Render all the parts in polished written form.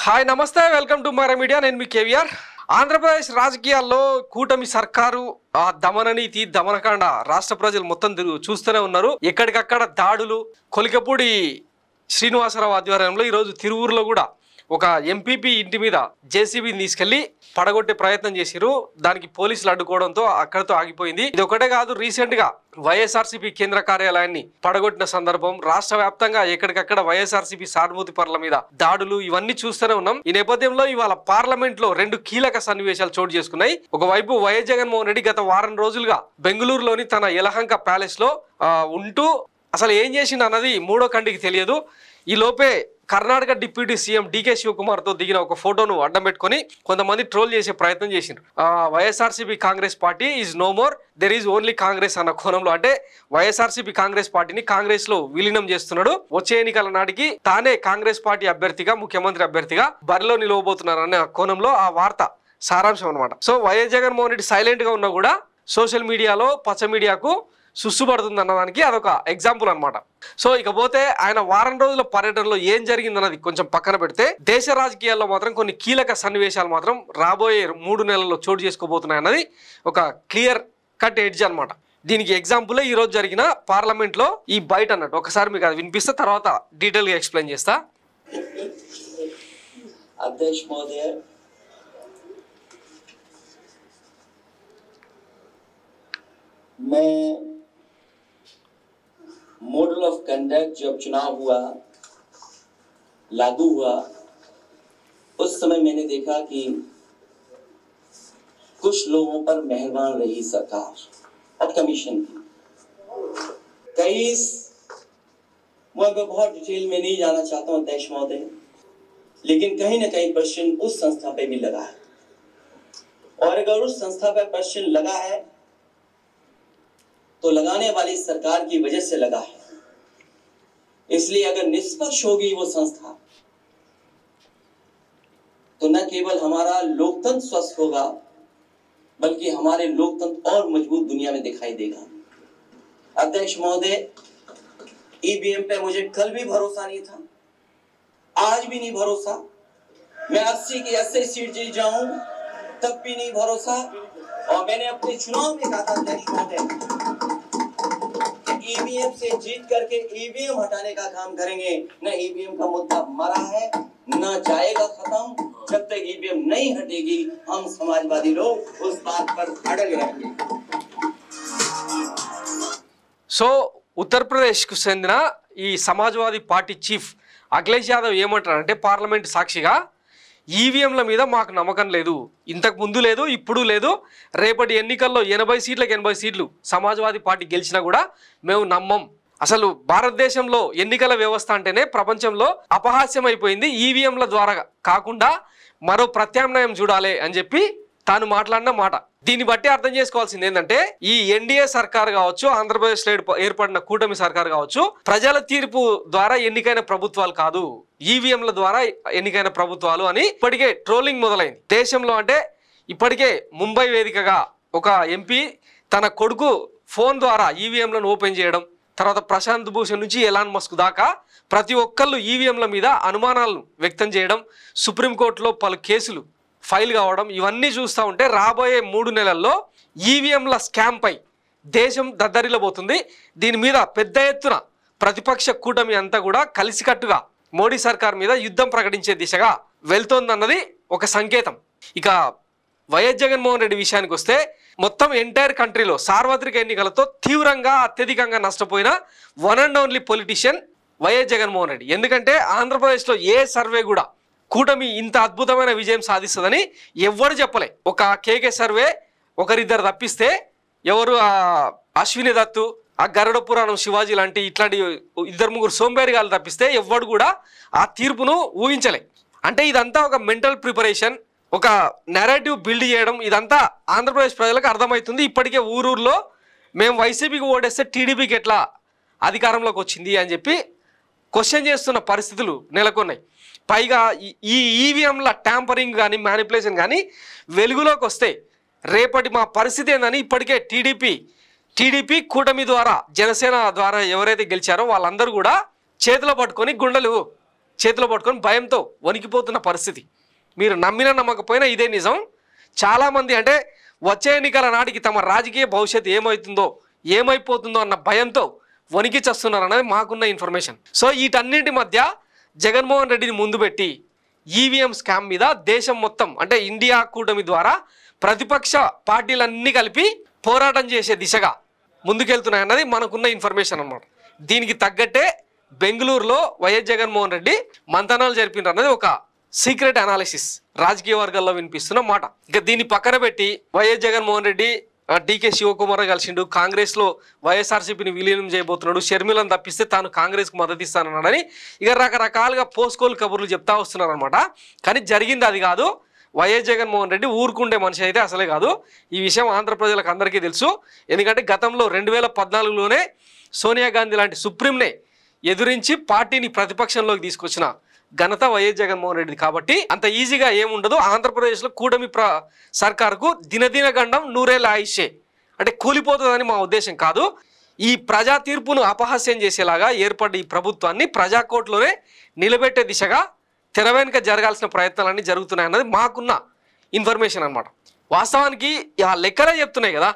Hi నమస్తే welcome to Mara media నేను మీ కేవీఆర్ ఆంధ్రప్రదేశ్ రాజకీయాల్లో కూటమి సర్కారు దమన నీతి దమనకాండ రాష్ట్ర ప్రజలు మొత్తం చూస్తూనే ఉన్నారు ఎక్కడికక్కడ దాడులు కొలికపూడి శ్రీనివాసరావు ఆధ్వర్యంలో ఈ రోజు తిరువూరులో కూడా ఒక ఎంపీపీ ఇంటి మీద జేసీబీని తీసుకెళ్లి పడగొట్టే ప్రయత్నం చేసిరు దానికి పోలీసులు అడ్డుకోవడంతో అక్కడితో ఆగిపోయింది ఇది ఒకటే కాదు రీసెంట్ గా వైఎస్ఆర్సీపీ కేంద్ర కార్యాలయాన్ని పడగొట్టిన సందర్భం రాష్ట్ర వ్యాప్తంగా ఎక్కడికక్కడ వైఎస్ఆర్సీపీ సానుభూతి పరుల మీద దాడులు ఇవన్నీ చూస్తూనే ఉన్నాం ఈ నేపథ్యంలో ఇవాళ పార్లమెంట్ లో రెండు కీలక సన్నివేశాలు చోటు చేసుకున్నాయి ఒకవైపు వైఎస్ జగన్మోహన్ రెడ్డి గత వారం రోజులుగా బెంగళూరులోని తన యలహంక ప్యాలెస్ లో ఉంటూ అసలు ఏం చేసిండు అన్నది మూడో కంటికి తెలియదు ఈ లోపే కర్ణాటక డిప్యూటీ సీఎం డీకే శివకుమార్ తో దిగిన ఒక ఫోటోను అడ్డం పెట్టుకొని కొంతమంది ట్రోల్ చేసే ప్రయత్నం చేసిండ్రు YSRCP Congress party is no more there is only Congress అన్న కోణంలో అంటే వైఎస్ఆర్సీపీ కాంగ్రెస్ పార్టీని కాంగ్రెస్ లో విలీనం చేస్తున్నాడు వచ్చే ఎన్నికల నాటికి తానే కాంగ్రెస్ పార్టీ అభ్యర్థిగా ముఖ్యమంత్రి అభ్యర్థిగా బరిలో నిలవబోతున్నారు అనే కోణంలో ఆ వార్త సారాంశం అనమాట so YS Jaganmohan Reddy silent గా ఉన్నా కూడా సోషల్ మీడియాలో పచ్చ మీడియాకు సుస్సుపడుతుంది అన్నదానికి అదొక ఎగ్జాంపుల్ అనమాట సో ఇకపోతే ఆయన వారం రోజుల పర్యటనలో ఏం జరిగిందన్నది కొంచెం పక్కన పెడితే దేశ రాజకీయాల్లో మాత్రం కొన్ని కీలక సన్నివేశాలు మాత్రం రాబోయే 3 నెలల్లో చోటు చేసుకోబోతున్నాయి అన్నది ఒక క్లియర్ కట్ ఎడ్జ్ అనమాట దీనికి ఎగ్జాంపుల్ ఈ రోజు జరిగిన పార్లమెంట్ లో ఈ బయట అన్నట్టు ఒకసారి మీకు అది వినిపిస్తే తర్వాత డీటెయిల్ గా ఎక్స్ప్లెయిన్ చేస్తా అధ్యక్ష మహోదయ मैं मॉडल ऑफ कंडक्ट जब चुनाव हुआ लागू हुआ उस समय मैंने देखा कि कुछ लोगों पर मेहरबान रही सरकार और कमीशन की कई मैं बहुत डिटेल में नहीं जाना चाहता हूं अध्यक्ष महोदय लेकिन कहीं ना कहीं प्रश्न उस संस्था पे भी लगा है और अगर उस संस्था पे प्रश्न लगा है तो लगाने वाली सरकार की वजह से लगा है इसलिए अगर निष्पक्ष होगी वो संस्था तो न केवल हमारा लोकतंत्र स्वस्थ होगा बल्कि हमारे लोकतंत्र और मजबूत दुनिया में दिखाई देगा अध्यक्ष महोदय ईवीएम पे मुझे कल भी भरोसा नहीं था आज भी नहीं भरोसा मैं 80 की 80 सीट जीत जाऊं तब भी नहीं भरोसा और मैंने अपने चुनाव में कहा था अध्यक्ष महोदय ईवीएम से जीत करके ईवीएम हटाने का काम करेंगे न ईवीएम का मुद्दा मरा है न जाएगा खत्म जब तक ईवीएम नहीं हटेगी हम समाजवादी लोग उस बात पर अड़ग रहेंगे సో ఉత్తరప్రదేశ్కు చెందిన ఈ సమాజ్వాదీ పార్టీ చీఫ్ అఖిలేష్ యాదవ్ ఏమంటారంటే పార్లమెంట్ సాక్షిగా ఈవీఎంల మీద మాకు నమ్మకం లేదు ఇంతకు ముందు లేదు ఇప్పుడు లేదు రేపటి ఎన్నికల్లో 80 సీట్లకు 80 సీట్లు సమాజ్వాదీ పార్టీ గెలిచినా కూడా మేము నమ్మం అసలు భారతదేశంలో ఎన్నికల వ్యవస్థ అంటేనే ప్రపంచంలో అపహాస్యం అయిపోయింది ఈవీఎంల ద్వారా కాకుండా మరో ప్రత్యామ్నాయం చూడాలి అని చెప్పి తాను మాట్లాడిన మాట దీన్ని బట్టి అర్థం చేసుకోవాల్సింది ఏంటంటే ఈ ఎన్డీఏ సర్కార్ కావచ్చు ఆంధ్రప్రదేశ్లో ఏర్పడిన కూటమి సర్కార్ కావచ్చు ప్రజల తీర్పు ద్వారా ఎన్నికైన ప్రభుత్వాలు కాదు ఈవీఎంల ద్వారా ఎన్నికైన ప్రభుత్వాలు అని ఇప్పటికే ట్రోలింగ్ మొదలైంది దేశంలో అంటే ఇప్పటికే ముంబై వేదికగా ఒక ఎంపీ తన కొడుకు ఫోన్ ద్వారా ఈవీఎంలను ఓపెన్ చేయడం తర్వాత ప్రశాంత్ భూషణ్ నుంచి ఎలాన్ మస్క్ దాకా ప్రతి ఒక్కళ్ళు ఈవీఎంల మీద అనుమానాలను వ్యక్తం చేయడం సుప్రీంకోర్టులో పలు కేసులు ఫైల్ కావడం ఇవన్నీ చూస్తూ ఉంటే రాబోయే 3 నెలల్లో ఈవీఎంల స్కామ్ పై దేశం దద్దరిల్లబోతుంది దీని మీద పెద్ద ఎత్తున ప్రతిపక్ష కూటమి అంతా కూడా కలిసికట్టుగా మోడీ సర్కార్ మీద యుద్ధం ప్రకటించే దిశగా వెళ్తోందన్నది ఒక సంకేతం ఇక వైఎస్ జగన్మోహన్ రెడ్డి విషయానికి వస్తే మొత్తం ఎంటైర్ కంట్రీలో సార్వత్రిక ఎన్నికలతో తీవ్రంగా అత్యధికంగా నష్టపోయిన one and only politician YS Jaganmohan Reddy ఎందుకంటే ఆంధ్రప్రదేశ్లో ఏ సర్వే కూడా కూటమి ఇంత అద్భుతమైన విజయం సాధిస్తుందని ఎవ్వరు చెప్పలే ఒక కేకే సర్వే ఒకరిద్దరు తప్పిస్తే ఎవరు అశ్విని దత్తు ఆ గరుడ పురాణం శివాజీ లాంటి ఇట్లాంటి 2-3 సోంబేరిగాలు తప్పిస్తే ఎవ్వడు కూడా ఆ తీర్పును ఊహించలే అంటే ఇదంతా ఒక మెంటల్ ప్రిపరేషన్ ఒక నెరేటివ్ బిల్డ్ చేయడం ఇదంతా ఆంధ్రప్రదేశ్ ప్రజలకు అర్థమవుతుంది ఇప్పటికే ఊరూరులో మేము వైసీపీకి ఓటేస్తే టీడీపీకి ఎట్లా అధికారంలోకి వచ్చింది అని చెప్పి క్వశ్చన్ చేస్తున్న పరిస్థితులు నెలకొన్నాయి పైగా ఈ ఈవీఎంల ట్యాంపరింగ్ కానీ మ్యానిపులేషన్ కానీ వెలుగులోకి వస్తే రేపటి మా పరిస్థితి ఏందని ఇప్పటికే టీడీపీ కూటమి ద్వారా జనసేన ద్వారా ఎవరైతే గెలిచారో వాళ్ళందరూ కూడా చేతిలో పట్టుకొని గుండెలు చేతిలో పట్టుకొని భయంతో వణికిపోతున్న పరిస్థితి. మీరు నమ్మినా నమ్మకపోయినా ఇదే నిజం. చాలామంది అంటే వచ్చే ఎన్నికల నాటికి తమ రాజకీయ భవిష్యత్తు ఏమైపోతుందో అన్న భయంతో వణికి చేస్తున్నారు అనేది మాకున్న ఇన్ఫర్మేషన్. సో వీటన్నింటి మధ్య జగన్మోహన్ రెడ్డిని ముందు పెట్టి ఈవీఎం స్కామ్ మీద దేశం మొత్తం అంటే ఇండియా కూటమి ద్వారా ప్రతిపక్ష పార్టీలన్నీ కలిపి పోరాటం చేసే దిశగా ముందుకెళ్తున్నాయన్నది మనకున్న ఇన్ఫర్మేషన్ అన్నమాట. దీనికి తగ్గట్టే బెంగళూరులో వైఎస్ జగన్మోహన్ రెడ్డి మంతనాలు జరిపినారు అన్నది ఒక సీక్రెట్ అనాలిసిస్ రాజకీయ వర్గాల్లో వినిపిస్తున్న మాట. ఇక దీన్ని పక్కన పెట్టి వైఎస్ జగన్మోహన్ రెడ్డి డీకే శివకుమార్ కలిసిండు, కాంగ్రెస్లో వైఎస్ఆర్సీపీని విలీనం చేయబోతున్నాడు, షర్మిలను తప్పిస్తే తాను కాంగ్రెస్కు మద్దతు ఇస్తానన్నాడని ఇక రకరకాలుగా పోస్కోలు కబుర్లు చెప్తా వస్తున్నారు అనమాట. కానీ జరిగింది అది కాదు. వైఎస్ జగన్మోహన్ రెడ్డి ఊరుకుండే మనిషి అయితే అసలే కాదు. ఈ విషయం ఆంధ్ర ప్రజలకు అందరికీ తెలుసు. ఎందుకంటే గతంలో 2014లోనే సోనియా గాంధీ లాంటి సుప్రీంనే ఎదురించి పార్టీని ప్రతిపక్షంలోకి తీసుకొచ్చిన ఘనత వైఎస్ జగన్మోహన్ రెడ్డి. కాబట్టి అంత ఈజీగా ఏముండదు. ఆంధ్రప్రదేశ్లో కూటమి సర్కారుకు దినదిన గండం నూరేళ్ళ ఆయుష్యే అంటే కూలిపోతుందని మా ఉద్దేశం కాదు. ఈ ప్రజా తీర్పును అపహాస్యం చేసేలాగా ఏర్పడ్డ ఈ ప్రభుత్వాన్ని ప్రజాకోర్టులోనే నిలబెట్టే దిశగా తెర వెనుక జరగాల్సిన ప్రయత్నాలన్నీ జరుగుతున్నాయన్నది మాకున్న ఇన్ఫర్మేషన్ అనమాట. వాస్తవానికి ఆ లెక్కలే చెప్తున్నాయి కదా.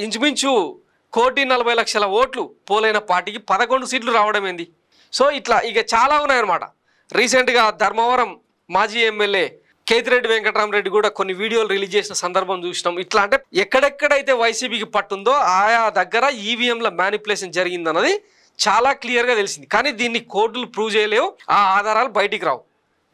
ఇంచుమించు 1,40,00,000 ఓట్లు పోలైన పార్టీకి 11 సీట్లు రావడం ఏంది. సో ఇట్లా ఇక చాలా ఉన్నాయన్నమాట. రీసెంట్గా ధర్మవరం మాజీ ఎమ్మెల్యే కేతిరెడ్డి వెంకటరామరెడ్డి కూడా కొన్ని వీడియోలు రిలీజ్ చేసిన సందర్భం చూసినాం. ఇట్లా అంటే ఎక్కడెక్కడైతే వైసీపీకి పట్టుందో ఆయా దగ్గర ఈవీఎంల మ్యానిపులేషన్ జరిగిందన్నది చాలా క్లియర్గా తెలిసింది. కానీ దీన్ని కోర్టులు ప్రూవ్ చేయలేవు, ఆ ఆధారాలు బయటికి రావు.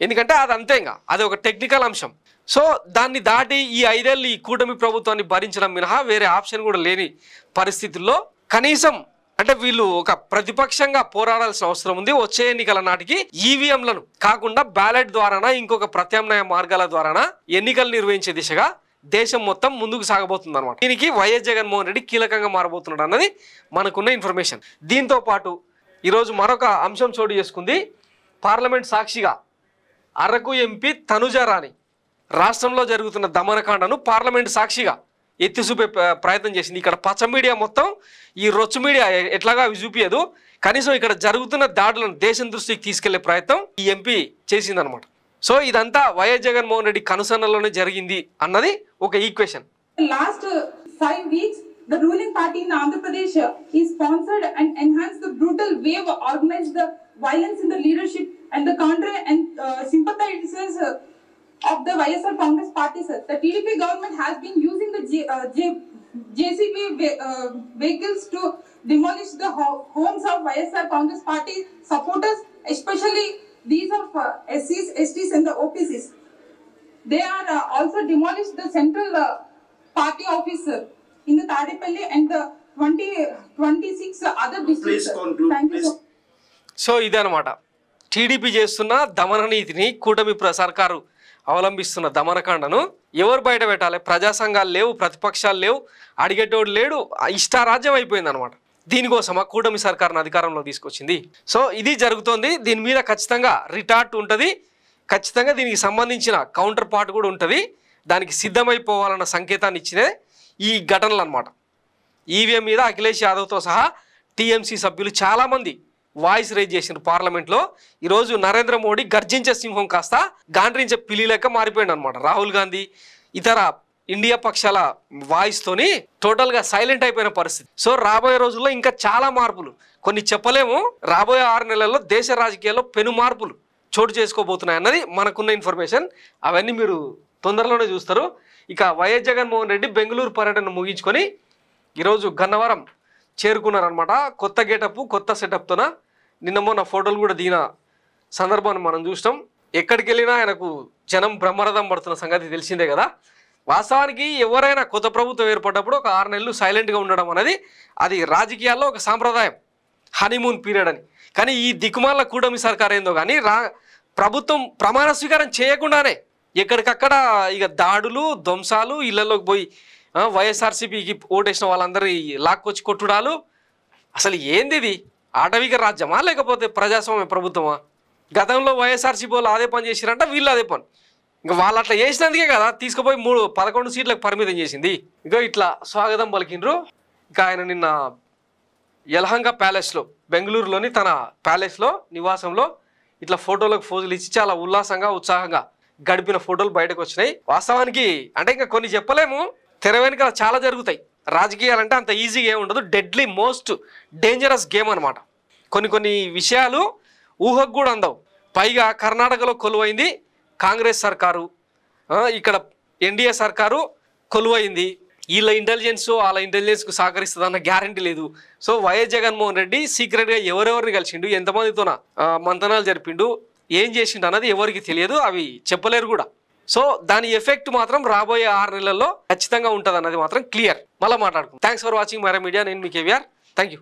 ఎందుకంటే అది అంతే, ఇంకా అది ఒక టెక్నికల్ అంశం. సో దాన్ని దాటి ఈ 5 ఏళ్ళు ఈ కూటమి ప్రభుత్వాన్ని భరించడం మినహా వేరే ఆప్షన్ కూడా లేని పరిస్థితుల్లో కనీసం అంటే వీళ్ళు ఒక ప్రతిపక్షంగా పోరాడాల్సిన అవసరం ఉంది. వచ్చే ఎన్నికల నాటికి ఈవీఎంలను కాకుండా బ్యాలెట్ ద్వారానా ఇంకొక ప్రత్యామ్నాయ మార్గాల ద్వారానా ఎన్నికలు నిర్వహించే దిశగా దేశం మొత్తం ముందుకు సాగబోతుంది అనమాట. దీనికి వైఎస్ జగన్మోహన్ రెడ్డి కీలకంగా మారబోతున్నాడు అన్నది మనకున్న ఇన్ఫర్మేషన్. దీంతో పాటు ఈరోజు మరొక అంశం చోటు చేసుకుంది. పార్లమెంట్ సాక్షిగా అరకు ఎంపీ తనుజారాణి రాష్ట్రంలో జరుగుతున్న దమనకాండను పార్లమెంట్ సాక్షిగా ఎత్తి చూపే ప్రయత్నం చేసింది. ఇక్కడ పచ్చ మీడియా మొత్తం ఈ రొచ్చు మీడియా ఎట్లాగా అవి చూపించదు. కనీసం ఇక్కడ జరుగుతున్న దాడులను దేశం దృష్టికి తీసుకెళ్లే ప్రయత్నం ఈ ఎంపీ చేసిందనమాట. సో ఇదంతా వైఎస్ జగన్మోహన్ రెడ్డి కనుసన్నలోనే జరిగింది అన్నది ఒక equation. Last 5 weeks, the ruling party in Andhra Pradesh is sponsored and enhanced the brutal wave, organized the violence in the leadership and the counter and sympathizers of the YSR Congress party, sir. The TDP government has been using the JCB vehicles to demolish the homes of YSR Congress party supporters, especially these of SCs, STs and the OPCs. They are also demolished the central party office in the Tadepalli and the 26 other districts. Please conclude. Thank you, sir. So ఇదనమాట TDP చేస్తున్న దమన నీతిని, కూటమి సర్కారు అవలంబిస్తున్న దమనకాండను ఎవరు బయట పెట్టాలి? ప్రజా సంఘాలు లేవు, ప్రతిపక్షాలు లేవు, అడిగేటోడు లేడు, ఇష్టారాజ్యం అయిపోయింది అనమాట. దీనికోసం ఆ కూటమి సర్కారును అధికారంలో తీసుకొచ్చింది. సో ఇది జరుగుతోంది. దీని మీద ఖచ్చితంగా రిటార్ట్ ఉంటుంది, ఖచ్చితంగా దీనికి సంబంధించిన కౌంటర్ పార్ట్ కూడా ఉంటుంది. దానికి సిద్ధమైపోవాలన్న సంకేతాన్ని ఇచ్చినే ఈ ఘటనలు అనమాట. ఈవీఎం మీద అఖిలేష్ యాదవ్తో సహా టీఎంసీ సభ్యులు చాలామంది వాయిస్ రైజ్ చేసిన పార్లమెంట్లో ఈరోజు నరేంద్ర మోడీ గర్జించే సింహం కాస్త గాండ్రించే పిల్లి లెక్క మారిపోయింది అనమాట. రాహుల్ గాంధీ ఇతర ఇండియా పక్షాల వాయిస్తోని టోటల్గా సైలెంట్ అయిపోయిన పరిస్థితి. సో రాబోయే రోజుల్లో ఇంకా చాలా మార్పులు, కొన్ని చెప్పలేము. రాబోయే 6 నెలల్లో దేశ రాజకీయాల్లో పెను మార్పులు చోటు చేసుకోబోతున్నాయి అన్నది మనకున్న ఇన్ఫర్మేషన్. అవన్నీ మీరు తొందరలోనే చూస్తారు. ఇక వైఎస్ జగన్మోహన్ రెడ్డి బెంగళూరు పర్యటన ముగించుకొని ఈరోజు గన్నవరం చేరుకున్నారనమాట. కొత్త గేటప్, కొత్త సెటప్తోన నిన్న మొన్న ఫోటోలు కూడా దిగిన సందర్భాన్ని మనం చూసినాం. ఎక్కడికి వెళ్ళినా ఆయనకు జనం బ్రహ్మరథం పడుతున్న సంగతి తెలిసిందే కదా. వాస్తవానికి ఎవరైనా కొత్త ప్రభుత్వం ఏర్పడ్డప్పుడు ఒక 6 నెలలు సైలెంట్గా ఉండడం అనేది అది రాజకీయాల్లో ఒక సాంప్రదాయం, హనీమూన్ పీరియడ్ అని. కానీ ఈ దిక్కుమాల కూటమి సర్కార్ ఏందో కానీ ప్రభుత్వం ప్రమాణ స్వీకారం చేయకుండానే ఎక్కడికక్కడ ఇక దాడులు, ధ్వంసాలు, ఇళ్లలోకి పోయి వైఎస్ఆర్సీపీకి ఓటేసిన వాళ్ళందరూ లాక్కొచ్చి కొట్టుడాలు. అసలు ఏంది ఇది? ఆటవిక రాజ్యమా లేకపోతే ప్రజాస్వామ్య ప్రభుత్వమా? గతంలో వైఎస్ఆర్సీపీ వాళ్ళు అదే పని చేసిరంట, వీళ్ళు అదే పని. ఇంకా వాళ్ళు అట్లా చేసినందుకే కదా తీసుకుపోయి 11 సీట్లకు పరిమితం చేసింది. ఇంకా ఇట్లా స్వాగతం పలికిండ్రు. ఇంకా ఆయన నిన్న యలహంక ప్యాలెస్లో, బెంగళూరులోని తన ప్యాలెస్లో నివాసంలో ఇట్లా ఫోటోలకు ఫోజులు ఇచ్చి చాలా ఉల్లాసంగా ఉత్సాహంగా గడిపిన ఫోటోలు బయటకు వచ్చినాయి. వాస్తవానికి అంటే ఇంకా కొన్ని చెప్పలేము, తెర వెనుక చాలా జరుగుతాయి. రాజకీయాలంటే అంత ఈజీగా ఏమి ఉండదు, డెడ్లీ మోస్ట్ డేంజరస్ గేమ్ అనమాట. కొన్ని విషయాలు ఊహకు కూడా అందవు. పైగా కర్ణాటకలో కొలువైంది కాంగ్రెస్ సర్కారు, ఇక్కడ ఎన్డీఏ సర్కారు కొలువైంది. వీళ్ళ ఇంటెలిజెన్స్ వాళ్ళ ఇంటెలిజెన్స్కు సహకరిస్తుందన్న గ్యారంటీ లేదు. సో వైఎస్ జగన్మోహన్ రెడ్డి సీక్రెట్గా ఎవరెవరిని కలిసిండు, ఎంతమందితోన మంతనాలు జరిపిండు, ఏం చేసిండు అన్నది ఎవరికి తెలియదు, అవి చెప్పలేరు కూడా. సో దాని ఎఫెక్ట్ మాత్రం రాబోయే 6 నెలల్లో ఖచ్చితంగా ఉంటుంది అన్నది మాత్రం క్లియర్. మళ్ళీ మాట్లాడుకుందాం. Thanks for watching Mara media. నేను మీ కేవీఆర్. Thank you.